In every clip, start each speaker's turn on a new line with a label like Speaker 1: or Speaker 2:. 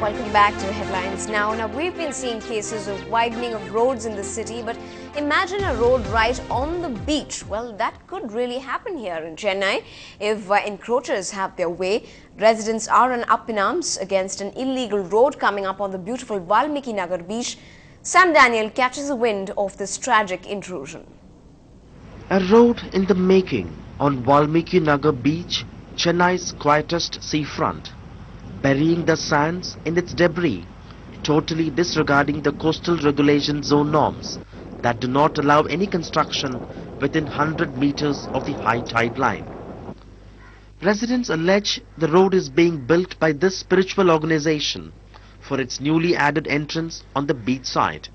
Speaker 1: Welcome back to Headlines Now. Now, we've been seeing cases of widening of roads in the city, but imagine a road right on the beach. Well, that could really happen here in Chennai if encroachers have their way. Residents are up in arms against an illegal road coming up on the beautiful Valmiki Nagar beach. Sam Daniel catches the wind of this tragic intrusion.
Speaker 2: A road in the making on Valmiki Nagar beach, Chennai's quietest seafront, burying the sands in its debris, totally disregarding the coastal regulation zone norms that do not allow any construction within 100 meters of the high tide line. Residents allege the road is being built by this spiritual organization for its newly added entrance on the beach side.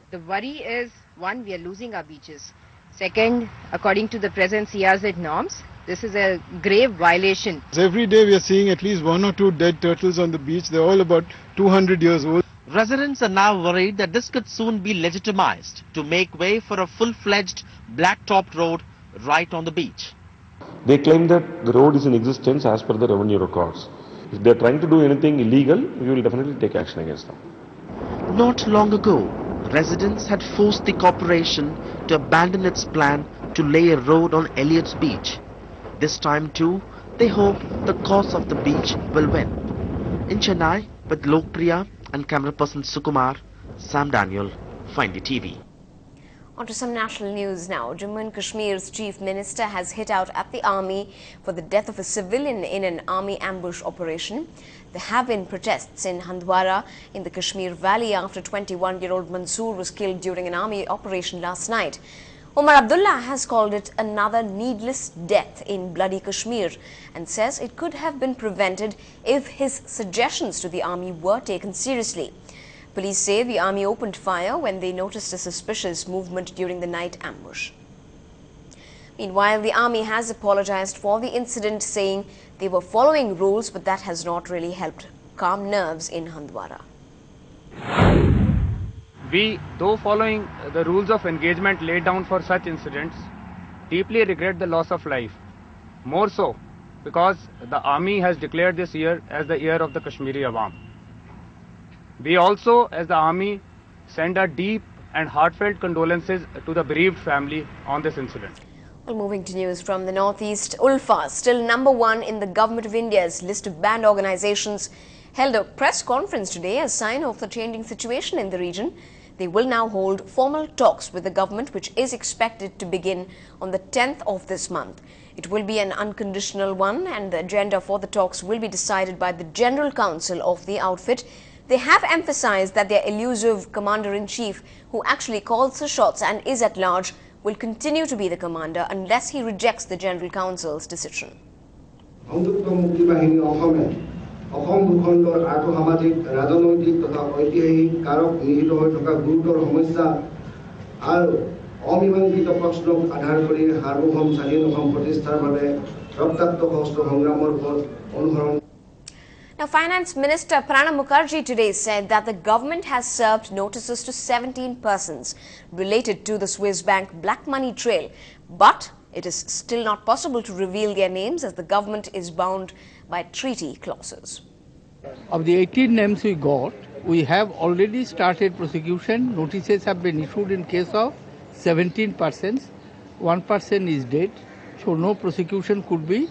Speaker 3: The worry is, one, we are losing our beaches. Second, according to the present CRZ norms, this is a grave violation.
Speaker 4: Every day we are seeing at least 1 or 2 dead turtles on the beach. They're all about 200 years old.
Speaker 2: Residents are now worried that this could soon be legitimized to make way for a full-fledged black-topped road right on the beach.
Speaker 5: They claim that the road is in existence as per the revenue records. If they are trying to do anything illegal, we will definitely take action against them.
Speaker 2: Not long ago, residents had forced the corporation to abandon its plan to lay a road on Elliott's Beach. This time too, they hope the cause of the beach will win. In Chennai, with Lokpriya and camera person Sukumar, Sam Daniel, Find TV.
Speaker 1: On to some national news now. Jammu and Kashmir's chief minister has hit out at the army for the death of a civilian in an army ambush operation. There have been protests in Handwara in the Kashmir Valley after 21-year-old Mansoor was killed during an army operation last night. Omar Abdullah has called it another needless death in bloody Kashmir and says it could have been prevented if his suggestions to the army were taken seriously. Police say the army opened fire when they noticed a suspicious movement during the night ambush. Meanwhile, the army has apologized for the incident, saying they were following rules, but that has not really helped calm nerves in Handwara.
Speaker 6: We, though following the rules of engagement laid down for such incidents, deeply regret the loss of life. More so because the army has declared this year as the year of the Kashmiri Awam. We also, as the army, send our deep and heartfelt condolences to the bereaved family on this incident.
Speaker 1: Well, moving to news from the northeast, ULFA, still #1 in the Government of India's list of banned organizations, held a press conference today as a sign of the changing situation in the region. They will now hold formal talks with the government, which is expected to begin on the 10th of this month. It will be an unconditional one, and the agenda for the talks will be decided by the General Council of the outfit. They have emphasized that their elusive commander-in-chief, who actually calls the shots and is at large, will continue to be the commander unless he rejects the General Council's decision.
Speaker 7: অসম ভূখণ্ডৰ আৰ্থসামাজিক ৰাজনৈতিক তথা ঐতিহাসিক কাৰক নিহিত হৈ থকা গুৰুতৰ সমস্যা আৰু অমীমাংসিত প্ৰশ্নক আধাৰ কৰি সাৰ্বভৌম স্বাধীন অসম প্ৰতিষ্ঠাৰ বাবে ৰক্তাক্ত সশস্ত্ৰ সংগ্ৰামৰ পথ অনুসৰণ.
Speaker 1: Now, Finance Minister Pranab Mukherjee today said that the government has served notices to 17 persons related to the Swiss bank black money trail, but it is still not possible to reveal their names as the government is bound by treaty clauses.
Speaker 8: Of the 18 names we got, we have already started prosecution. Notices have been issued in case of 17 persons. 1 person is dead, so no prosecution could be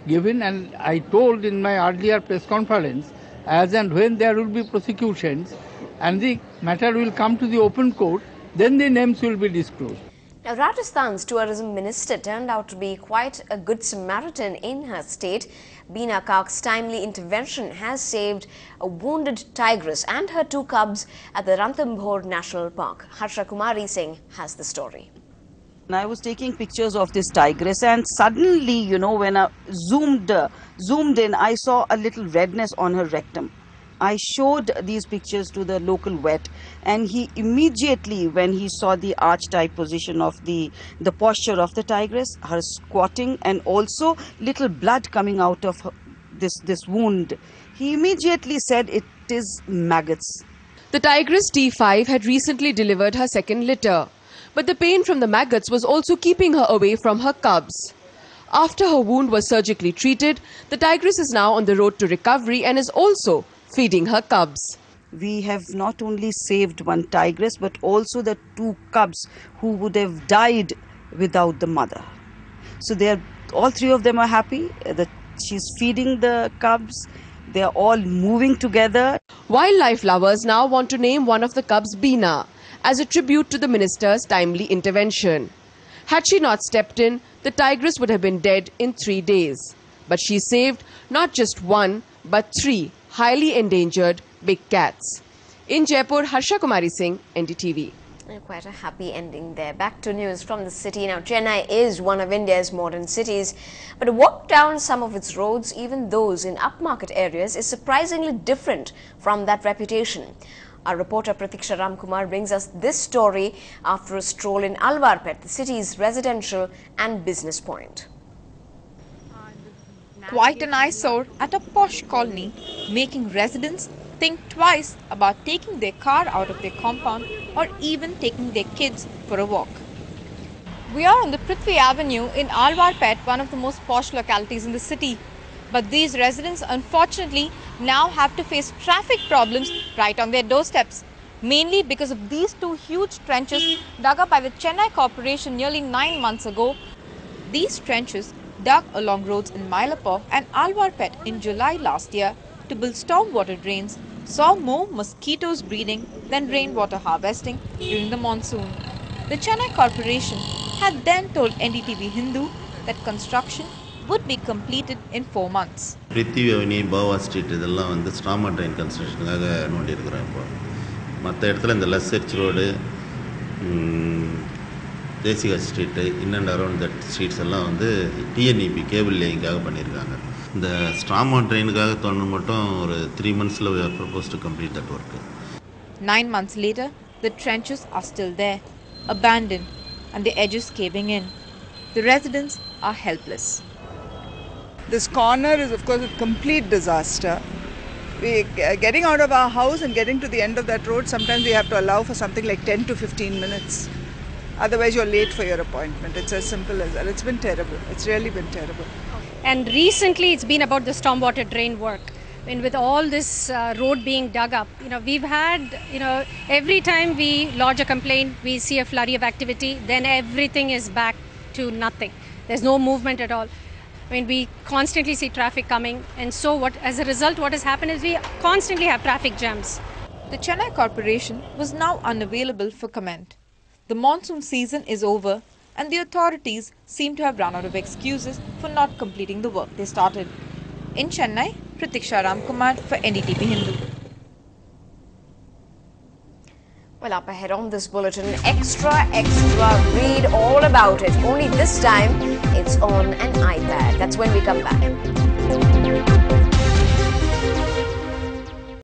Speaker 8: given. And I told in my earlier press conference, as and when there will be prosecutions and the matter will come to the open court, then the names will be disclosed.
Speaker 1: Now, Rajasthan's tourism minister turned out to be quite a good Samaritan in her state. Beena Kak's timely intervention has saved a wounded tigress and her 2 cubs at the Ranthambore National Park. Harsha Kumari Singh has the story.
Speaker 9: I was taking pictures of this tigress, and suddenly, when I zoomed in, I saw a little redness on her rectum. I showed these pictures to the local vet, and he immediately, when he saw the arch-type position of the posture of the tigress, her squatting, and also little blood coming out of this wound, he immediately said it is maggots.
Speaker 10: The tigress T5 had recently delivered her second litter, but the pain from the maggots was also keeping her away from her cubs. After her wound was surgically treated, the tigress is now on the road to recovery and is also feeding her cubs.
Speaker 9: We have not only saved one tigress but also the 2 cubs who would have died without the mother. So all 3 of them are happy. She's feeding the cubs. They are all moving together.
Speaker 10: Wildlife lovers now want to name one of the cubs Beena as a tribute to the minister's timely intervention. Had she not stepped in, the tigress would have been dead in 3 days. But she saved not just 1 but 3 highly endangered big cats. In Jaipur, Harsha Kumari Singh, NDTV.
Speaker 1: Quite a happy ending there. Back to news from the city. Now, Chennai is one of India's modern cities, but a walk down some of its roads, even those in upmarket areas, is surprisingly different from that reputation. Our reporter Pratiksha Ramkumar brings us this story after a stroll in Alwarpet, the city's residential and business point.
Speaker 11: Quite an eyesore at a posh colony, making residents think twice about taking their car out of their compound or even taking their kids for a walk. We are on the Prithvi Avenue in Alwarpet, one of the most posh localities in the city. But these residents unfortunately now have to face traffic problems right on their doorsteps, mainly because of these 2 huge trenches dug up by the Chennai Corporation nearly 9 months ago. These trenches, dug along roads in Mylapore and Alwarpet in July last year to build stormwater drains, saw more mosquitoes breeding than rainwater harvesting during the monsoon. The Chennai Corporation had then told Ndtv-Hindu that construction would be completed in 4 months.
Speaker 12: Prithvi Avenue, Bawa Street, இதெல்லாம் வந்து stormwater drain constructionகாக நோண்டி இருக்கிறோம். இப்போ மற்ற இடத்துல இந்த லெஸ் road, Desika street, in and around that streets எல்லாம் வந்து TNEP கேபிள் லேயிங்காக பண்ணியிருக்காங்க. இந்த stormwater drainகாக தோணும் மட்டும் ஒரு 3 monthsல we are proposed to complete that work.
Speaker 11: 9 months later, the trenches are still there, abandoned, and the edges caving in. The residents are helpless.
Speaker 13: This corner is of course a complete disaster. Getting out of our house and getting to the end of that road, sometimes we have to allow for something like 10 to 15 minutes. Otherwise you're late for your appointment. It's as simple as that. It's been terrible. It's really been terrible.
Speaker 14: And recently it's been about the stormwater drain work. And with all this road being dug up, we've had, every time we lodge a complaint, we see a flurry of activity, then everything is back to nothing. There's no movement at all. I mean, we constantly see traffic coming, and so as a result, what has happened is we constantly have traffic jams.
Speaker 11: The Chennai Corporation was now unavailable for comment. The monsoon season is over, and the authorities seem to have run out of excuses for not completing the work they started. In Chennai, Pratiksha Ramkumar for NDTV-Hindu.
Speaker 1: Well, up ahead on this bulletin, extra, read all about it. Only this time, it's on an iPad. That's when we come back.